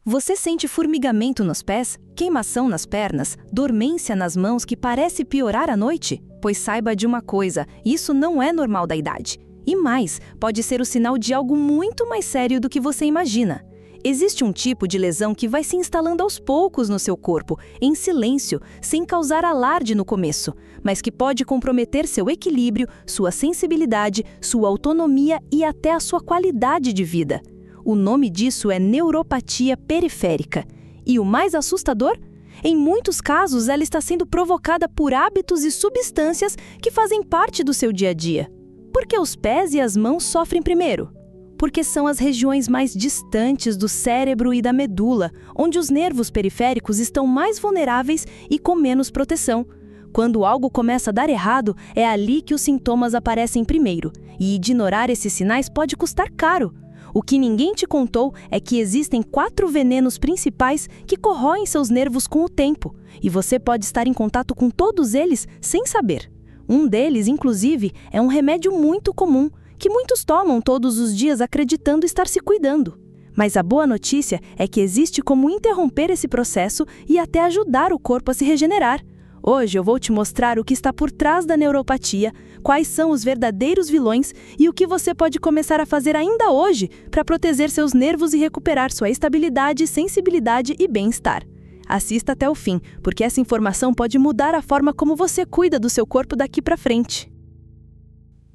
Você sente formigamento nos pés, queimação nas pernas, dormência nas mãos que parece piorar à noite? Pois saiba de uma coisa, isso não é normal da idade. E mais, pode ser o sinal de algo muito mais sério do que você imagina. Existe um tipo de lesão que vai se instalando aos poucos no seu corpo, em silêncio, sem causar alarde no começo, mas que pode comprometer seu equilíbrio, sua sensibilidade, sua autonomia e até a sua qualidade de vida. O nome disso é neuropatia periférica. E o mais assustador? Em muitos casos, ela está sendo provocada por hábitos e substâncias que fazem parte do seu dia a dia. Por que os pés e as mãos sofrem primeiro? Porque são as regiões mais distantes do cérebro e da medula, onde os nervos periféricos estão mais vulneráveis e com menos proteção. Quando algo começa a dar errado, é ali que os sintomas aparecem primeiro, e ignorar esses sinais pode custar caro. O que ninguém te contou é que existem 4 venenos principais que corroem seus nervos com o tempo, e você pode estar em contato com todos eles sem saber. Um deles, inclusive, é um remédio muito comum, que muitos tomam todos os dias acreditando estar se cuidando. Mas a boa notícia é que existe como interromper esse processo e até ajudar o corpo a se regenerar. Hoje eu vou te mostrar o que está por trás da neuropatia, quais são os verdadeiros vilões e o que você pode começar a fazer ainda hoje para proteger seus nervos e recuperar sua estabilidade, sensibilidade e bem-estar. Assista até o fim, porque essa informação pode mudar a forma como você cuida do seu corpo daqui para frente.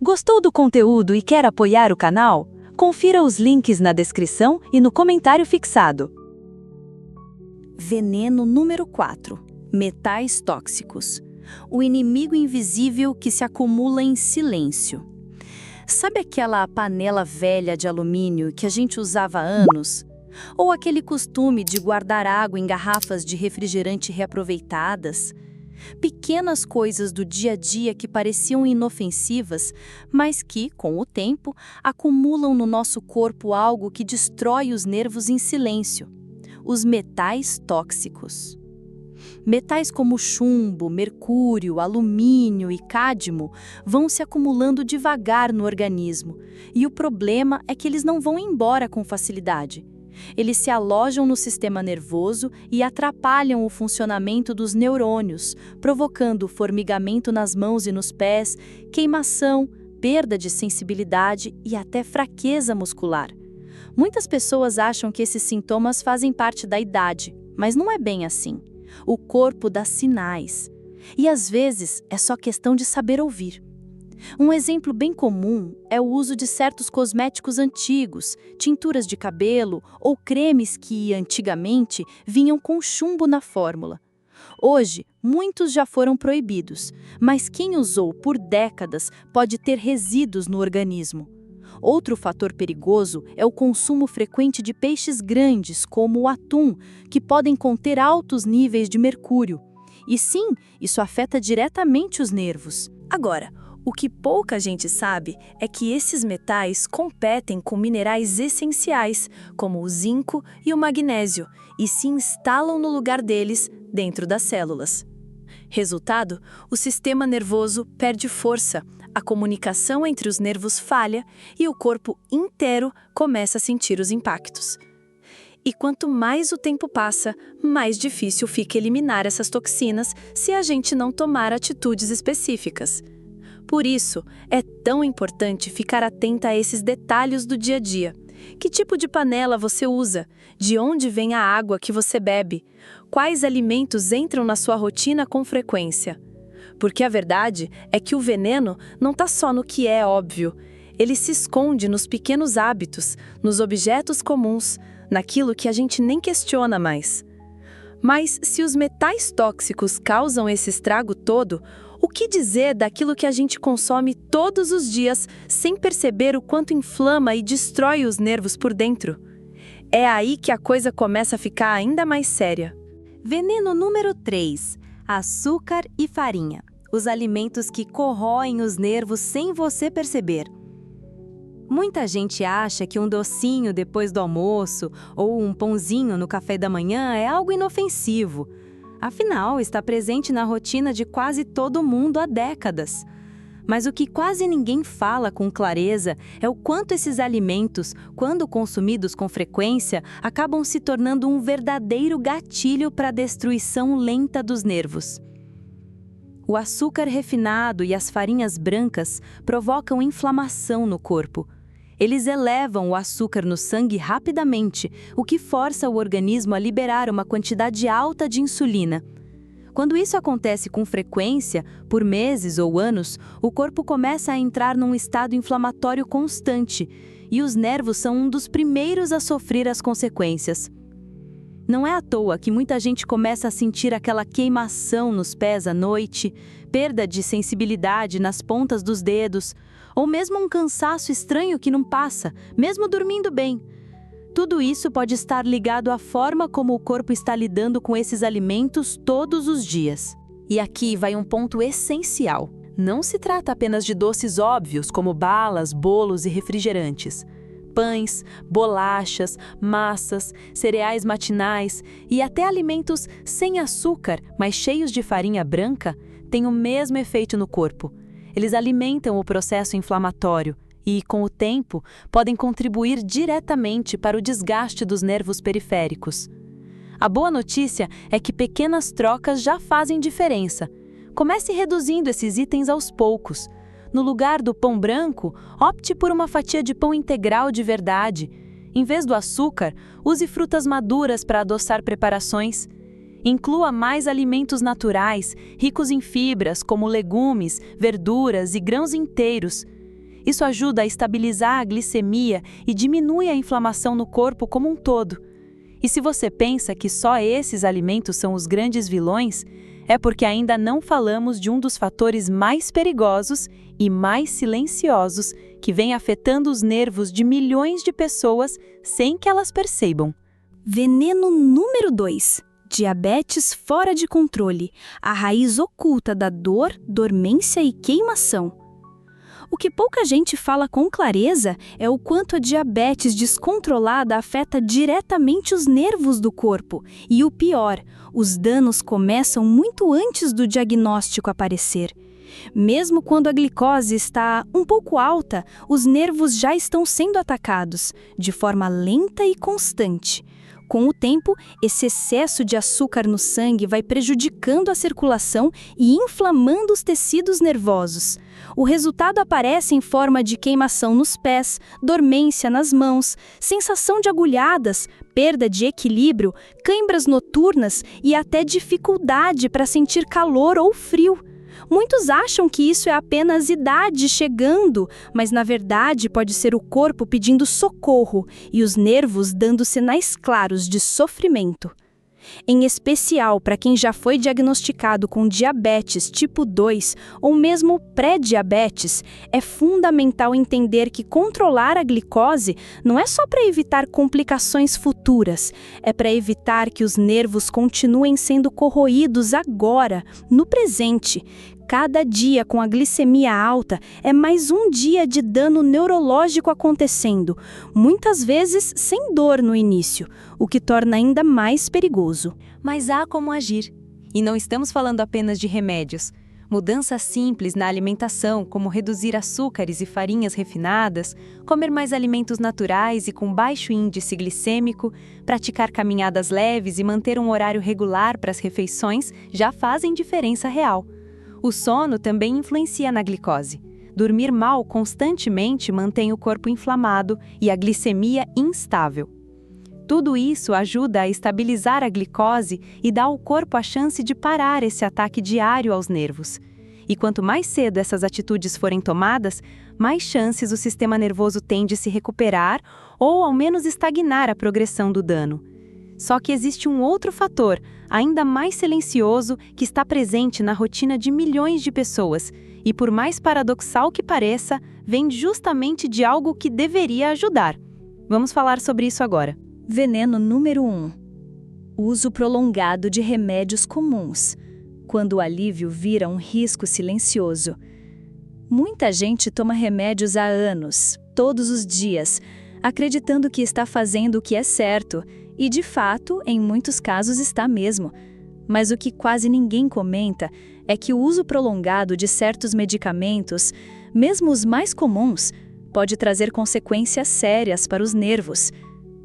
Gostou do conteúdo e quer apoiar o canal? Confira os links na descrição e no comentário fixado. Veneno número 4. Metais tóxicos. O inimigo invisível que se acumula em silêncio. Sabe aquela panela velha de alumínio que a gente usava há anos? Ou aquele costume de guardar água em garrafas de refrigerante reaproveitadas? Pequenas coisas do dia a dia que pareciam inofensivas, mas que, com o tempo, acumulam no nosso corpo algo que destrói os nervos em silêncio. Os metais tóxicos. Metais como chumbo, mercúrio, alumínio e cádmio vão se acumulando devagar no organismo, e o problema é que eles não vão embora com facilidade. Eles se alojam no sistema nervoso e atrapalham o funcionamento dos neurônios, provocando formigamento nas mãos e nos pés, queimação, perda de sensibilidade e até fraqueza muscular. Muitas pessoas acham que esses sintomas fazem parte da idade, mas não é bem assim. O corpo dá sinais. E às vezes é só questão de saber ouvir. Um exemplo bem comum é o uso de certos cosméticos antigos, tinturas de cabelo ou cremes que, antigamente, vinham com chumbo na fórmula. Hoje, muitos já foram proibidos, mas quem usou por décadas pode ter resíduos no organismo. Outro fator perigoso é o consumo frequente de peixes grandes, como o atum, que podem conter altos níveis de mercúrio. E sim, isso afeta diretamente os nervos. Agora, o que pouca gente sabe é que esses metais competem com minerais essenciais, como o zinco e o magnésio, e se instalam no lugar deles dentro das células. Resultado, o sistema nervoso perde força, a comunicação entre os nervos falha e o corpo inteiro começa a sentir os impactos. E quanto mais o tempo passa, mais difícil fica eliminar essas toxinas se a gente não tomar atitudes específicas. Por isso, é tão importante ficar atenta a esses detalhes do dia a dia. Que tipo de panela você usa? De onde vem a água que você bebe? Quais alimentos entram na sua rotina com frequência? Porque a verdade é que o veneno não está só no que é óbvio. Ele se esconde nos pequenos hábitos, nos objetos comuns, naquilo que a gente nem questiona mais. Mas se os metais tóxicos causam esse estrago todo, o que dizer daquilo que a gente consome todos os dias sem perceber o quanto inflama e destrói os nervos por dentro? É aí que a coisa começa a ficar ainda mais séria. Veneno número 3. Açúcar e farinha. Os alimentos que corroem os nervos sem você perceber. Muita gente acha que um docinho depois do almoço ou um pãozinho no café da manhã é algo inofensivo. Afinal, está presente na rotina de quase todo mundo há décadas. Mas o que quase ninguém fala com clareza é o quanto esses alimentos, quando consumidos com frequência, acabam se tornando um verdadeiro gatilho para a destruição lenta dos nervos. O açúcar refinado e as farinhas brancas provocam inflamação no corpo. Eles elevam o açúcar no sangue rapidamente, o que força o organismo a liberar uma quantidade alta de insulina. Quando isso acontece com frequência, por meses ou anos, o corpo começa a entrar num estado inflamatório constante, e os nervos são um dos primeiros a sofrer as consequências. Não é à toa que muita gente começa a sentir aquela queimação nos pés à noite, perda de sensibilidade nas pontas dos dedos, ou mesmo um cansaço estranho que não passa, mesmo dormindo bem. Tudo isso pode estar ligado à forma como o corpo está lidando com esses alimentos todos os dias. E aqui vai um ponto essencial. Não se trata apenas de doces óbvios como balas, bolos e refrigerantes. Pães, bolachas, massas, cereais matinais e até alimentos sem açúcar, mas cheios de farinha branca, têm o mesmo efeito no corpo. Eles alimentam o processo inflamatório e, com o tempo, podem contribuir diretamente para o desgaste dos nervos periféricos. A boa notícia é que pequenas trocas já fazem diferença. Comece reduzindo esses itens aos poucos. No lugar do pão branco, opte por uma fatia de pão integral de verdade. Em vez do açúcar, use frutas maduras para adoçar preparações. Inclua mais alimentos naturais, ricos em fibras, como legumes, verduras e grãos inteiros. Isso ajuda a estabilizar a glicemia e diminui a inflamação no corpo como um todo. E se você pensa que só esses alimentos são os grandes vilões, é porque ainda não falamos de um dos fatores mais perigosos e mais silenciosos que vem afetando os nervos de milhões de pessoas sem que elas percebam. Veneno número 2. Diabetes fora de controle, a raiz oculta da dor, dormência e queimação. O que pouca gente fala com clareza é o quanto a diabetes descontrolada afeta diretamente os nervos do corpo. E o pior, os danos começam muito antes do diagnóstico aparecer. Mesmo quando a glicose está um pouco alta, os nervos já estão sendo atacados, de forma lenta e constante. Com o tempo, esse excesso de açúcar no sangue vai prejudicando a circulação e inflamando os tecidos nervosos. O resultado aparece em forma de queimação nos pés, dormência nas mãos, sensação de agulhadas, perda de equilíbrio, cãibras noturnas e até dificuldade para sentir calor ou frio. Muitos acham que isso é apenas idade chegando, mas na verdade pode ser o corpo pedindo socorro e os nervos dando sinais claros de sofrimento. Em especial para quem já foi diagnosticado com diabetes tipo 2 ou mesmo pré-diabetes, é fundamental entender que controlar a glicose não é só para evitar complicações futuras, é para evitar que os nervos continuem sendo corroídos agora, no presente. Cada dia com a glicemia alta é mais um dia de dano neurológico acontecendo, muitas vezes sem dor no início, o que torna ainda mais perigoso. Mas há como agir. E não estamos falando apenas de remédios. Mudanças simples na alimentação, como reduzir açúcares e farinhas refinadas, comer mais alimentos naturais e com baixo índice glicêmico, praticar caminhadas leves e manter um horário regular para as refeições já fazem diferença real. O sono também influencia na glicose. Dormir mal constantemente mantém o corpo inflamado e a glicemia instável. Tudo isso ajuda a estabilizar a glicose e dá ao corpo a chance de parar esse ataque diário aos nervos. E quanto mais cedo essas atitudes forem tomadas, mais chances o sistema nervoso tem de se recuperar ou ao menos estagnar a progressão do dano. Só que existe um outro fator, ainda mais silencioso, que está presente na rotina de milhões de pessoas e, por mais paradoxal que pareça, vem justamente de algo que deveria ajudar. Vamos falar sobre isso agora. Veneno número 1. Uso prolongado de remédios comuns, quando o alívio vira um risco silencioso. Muita gente toma remédios há anos, todos os dias, acreditando que está fazendo o que é certo, e de fato, em muitos casos está mesmo. Mas o que quase ninguém comenta é que o uso prolongado de certos medicamentos, mesmo os mais comuns, pode trazer consequências sérias para os nervos.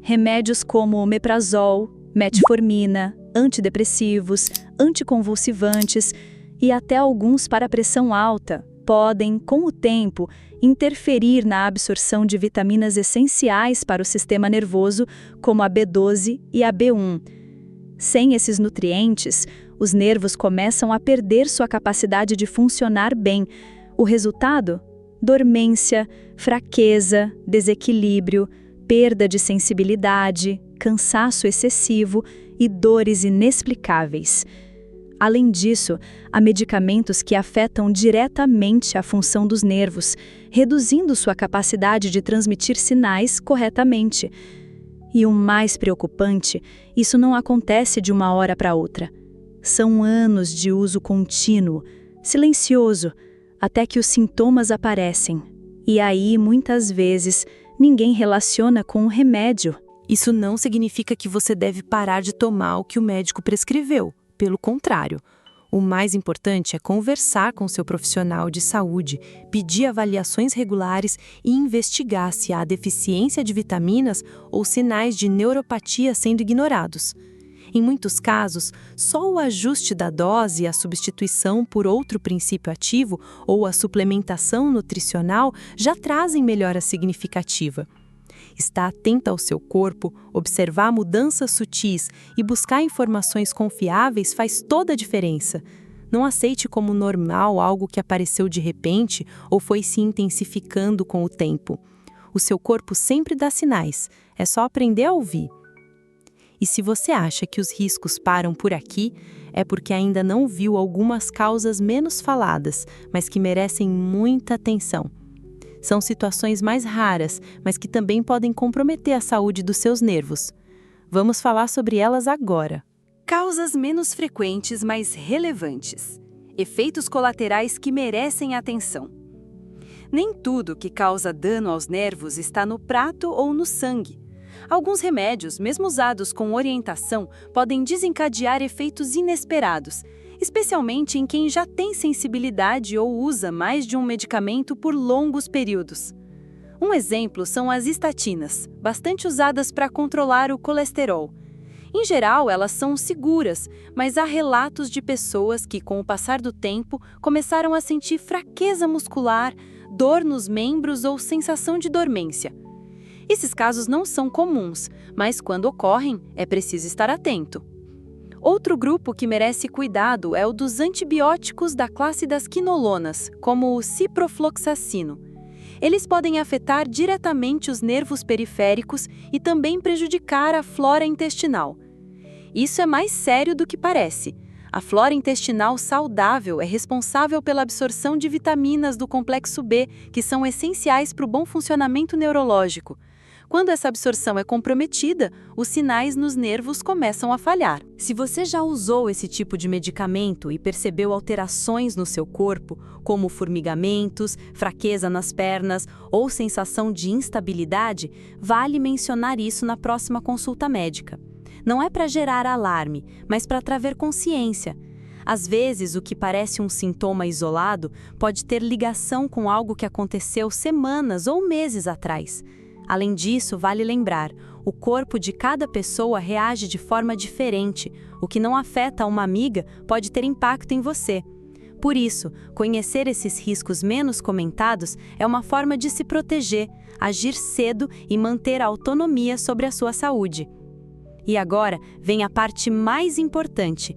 Remédios como omeprazol, metformina, antidepressivos, anticonvulsivantes e até alguns para pressão alta podem, com o tempo, interferir na absorção de vitaminas essenciais para o sistema nervoso, como a B12 e a B1. Sem esses nutrientes, os nervos começam a perder sua capacidade de funcionar bem. O resultado? Dormência, fraqueza, desequilíbrio, perda de sensibilidade, cansaço excessivo e dores inexplicáveis. Além disso, há medicamentos que afetam diretamente a função dos nervos, reduzindo sua capacidade de transmitir sinais corretamente. E o mais preocupante, isso não acontece de uma hora para outra. São anos de uso contínuo, silencioso, até que os sintomas aparecem. E aí, muitas vezes, ninguém relaciona com o remédio. Isso não significa que você deve parar de tomar o que o médico prescreveu. Pelo contrário, o mais importante é conversar com seu profissional de saúde, pedir avaliações regulares e investigar se há deficiência de vitaminas ou sinais de neuropatia sendo ignorados. Em muitos casos, só o ajuste da dose e a substituição por outro princípio ativo ou a suplementação nutricional já trazem melhora significativa. Estar atenta ao seu corpo, observar mudanças sutis e buscar informações confiáveis faz toda a diferença. Não aceite como normal algo que apareceu de repente ou foi se intensificando com o tempo. O seu corpo sempre dá sinais, é só aprender a ouvir. E se você acha que os riscos param por aqui, é porque ainda não viu algumas causas menos faladas, mas que merecem muita atenção. São situações mais raras, mas que também podem comprometer a saúde dos seus nervos. Vamos falar sobre elas agora. Causas menos frequentes, mas relevantes. Efeitos colaterais que merecem atenção. Nem tudo que causa dano aos nervos está no prato ou no sangue. Alguns remédios, mesmo usados com orientação, podem desencadear efeitos inesperados, especialmente em quem já tem sensibilidade ou usa mais de um medicamento por longos períodos. Um exemplo são as estatinas, bastante usadas para controlar o colesterol. Em geral, elas são seguras, mas há relatos de pessoas que, com o passar do tempo, começaram a sentir fraqueza muscular, dor nos membros ou sensação de dormência. Esses casos não são comuns, mas quando ocorrem, é preciso estar atento. Outro grupo que merece cuidado é o dos antibióticos da classe das quinolonas, como o ciprofloxacino. Eles podem afetar diretamente os nervos periféricos e também prejudicar a flora intestinal. Isso é mais sério do que parece. A flora intestinal saudável é responsável pela absorção de vitaminas do complexo B, que são essenciais para o bom funcionamento neurológico. Quando essa absorção é comprometida, os sinais nos nervos começam a falhar. Se você já usou esse tipo de medicamento e percebeu alterações no seu corpo, como formigamentos, fraqueza nas pernas ou sensação de instabilidade, vale mencionar isso na próxima consulta médica. Não é para gerar alarme, mas para trazer consciência. Às vezes, o que parece um sintoma isolado pode ter ligação com algo que aconteceu semanas ou meses atrás. Além disso, vale lembrar, o corpo de cada pessoa reage de forma diferente. O que não afeta uma amiga pode ter impacto em você. Por isso, conhecer esses riscos menos comentados é uma forma de se proteger, agir cedo e manter a autonomia sobre a sua saúde. E agora vem a parte mais importante.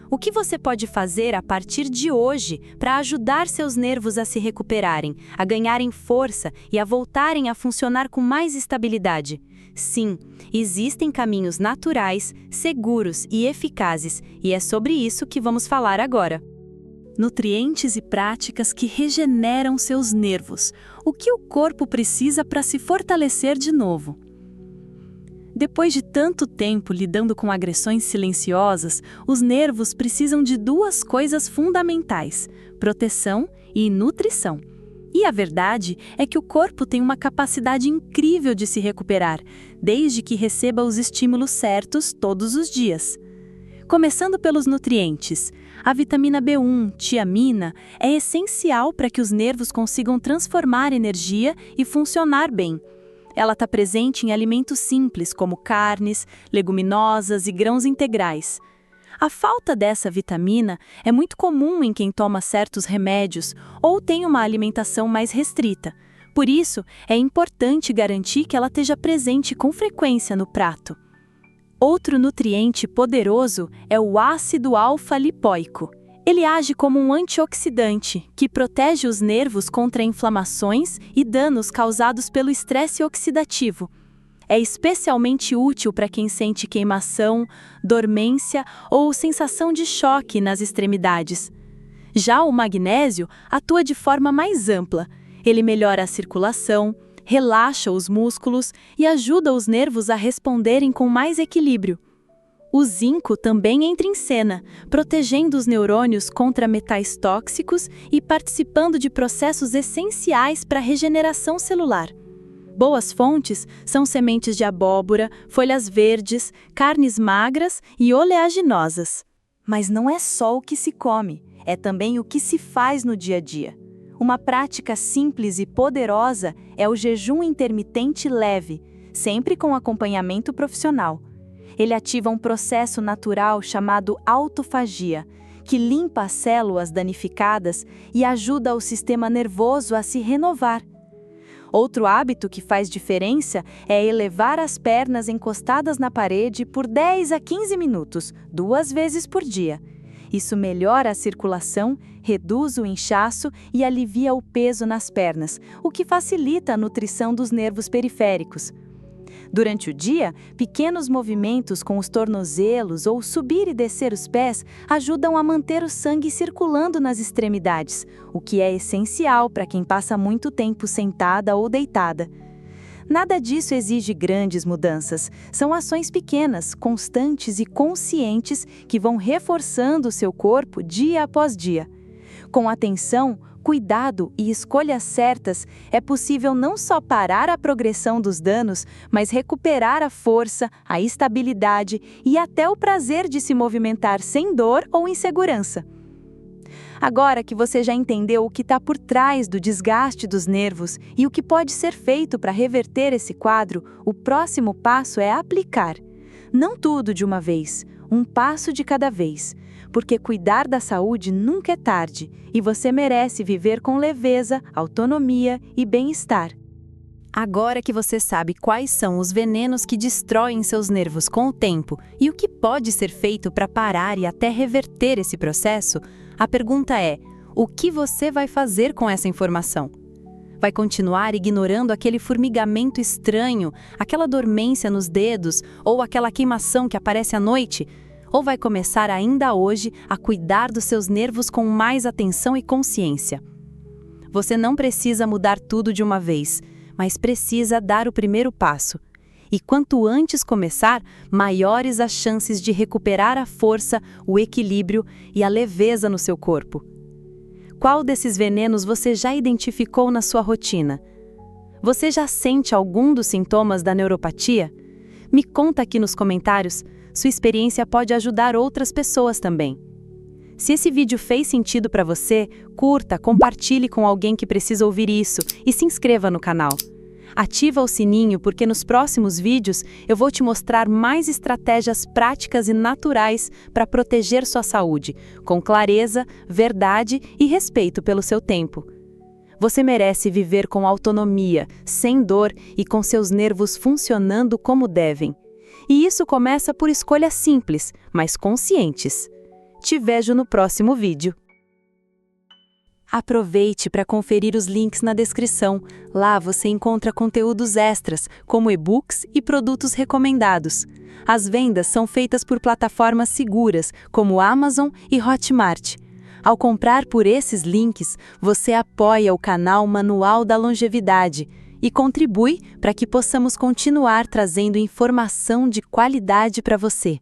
O que você pode fazer a partir de hoje para ajudar seus nervos a se recuperarem, a ganharem força e a voltarem a funcionar com mais estabilidade? Sim, existem caminhos naturais, seguros e eficazes, e é sobre isso que vamos falar agora. Nutrientes e práticas que regeneram seus nervos. O que o corpo precisa para se fortalecer de novo? Depois de tanto tempo lidando com agressões silenciosas, os nervos precisam de duas coisas fundamentais: proteção e nutrição. E a verdade é que o corpo tem uma capacidade incrível de se recuperar, desde que receba os estímulos certos todos os dias. Começando pelos nutrientes, a vitamina B1, tiamina, é essencial para que os nervos consigam transformar energia e funcionar bem. Ela está presente em alimentos simples como carnes, leguminosas e grãos integrais. A falta dessa vitamina é muito comum em quem toma certos remédios ou tem uma alimentação mais restrita. Por isso, é importante garantir que ela esteja presente com frequência no prato. Outro nutriente poderoso é o ácido alfa-lipoico. Ele age como um antioxidante, que protege os nervos contra inflamações e danos causados pelo estresse oxidativo. É especialmente útil para quem sente queimação, dormência ou sensação de choque nas extremidades. Já o magnésio atua de forma mais ampla. Ele melhora a circulação, relaxa os músculos e ajuda os nervos a responderem com mais equilíbrio. O zinco também entra em cena, protegendo os neurônios contra metais tóxicos e participando de processos essenciais para a regeneração celular. Boas fontes são sementes de abóbora, folhas verdes, carnes magras e oleaginosas. Mas não é só o que se come, é também o que se faz no dia a dia. Uma prática simples e poderosa é o jejum intermitente leve, sempre com acompanhamento profissional. Ele ativa um processo natural chamado autofagia, que limpa as células danificadas e ajuda o sistema nervoso a se renovar. Outro hábito que faz diferença é elevar as pernas encostadas na parede por 10 a 15 minutos, 2 vezes por dia. Isso melhora a circulação, reduz o inchaço e alivia o peso nas pernas, o que facilita a nutrição dos nervos periféricos. Durante o dia, pequenos movimentos com os tornozelos ou subir e descer os pés ajudam a manter o sangue circulando nas extremidades, o que é essencial para quem passa muito tempo sentada ou deitada. Nada disso exige grandes mudanças. São ações pequenas, constantes e conscientes que vão reforçando o seu corpo dia após dia. Com atenção, cuidado e escolhas certas, é possível não só parar a progressão dos danos, mas recuperar a força, a estabilidade e até o prazer de se movimentar sem dor ou insegurança. Agora que você já entendeu o que está por trás do desgaste dos nervos e o que pode ser feito para reverter esse quadro, o próximo passo é aplicar. Não tudo de uma vez, um passo de cada vez. Porque cuidar da saúde nunca é tarde e você merece viver com leveza, autonomia e bem-estar. Agora que você sabe quais são os venenos que destroem seus nervos com o tempo e o que pode ser feito para parar e até reverter esse processo, a pergunta é: o que você vai fazer com essa informação? Vai continuar ignorando aquele formigamento estranho, aquela dormência nos dedos ou aquela queimação que aparece à noite? Ou vai começar ainda hoje a cuidar dos seus nervos com mais atenção e consciência? Você não precisa mudar tudo de uma vez, mas precisa dar o primeiro passo. E quanto antes começar, maiores as chances de recuperar a força, o equilíbrio e a leveza no seu corpo. Qual desses venenos você já identificou na sua rotina? Você já sente algum dos sintomas da neuropatia? Me conta aqui nos comentários. Sua experiência pode ajudar outras pessoas também. Se esse vídeo fez sentido para você, curta, compartilhe com alguém que precisa ouvir isso e se inscreva no canal. Ativa o sininho porque nos próximos vídeos eu vou te mostrar mais estratégias práticas e naturais para proteger sua saúde, com clareza, verdade e respeito pelo seu tempo. Você merece viver com autonomia, sem dor e com seus nervos funcionando como devem. E isso começa por escolhas simples, mas conscientes. Te vejo no próximo vídeo. Aproveite para conferir os links na descrição. Lá você encontra conteúdos extras, como e-books e produtos recomendados. As vendas são feitas por plataformas seguras, como Amazon e Hotmart. Ao comprar por esses links, você apoia o canal Manual da Longevidade e contribui para que possamos continuar trazendo informação de qualidade para você.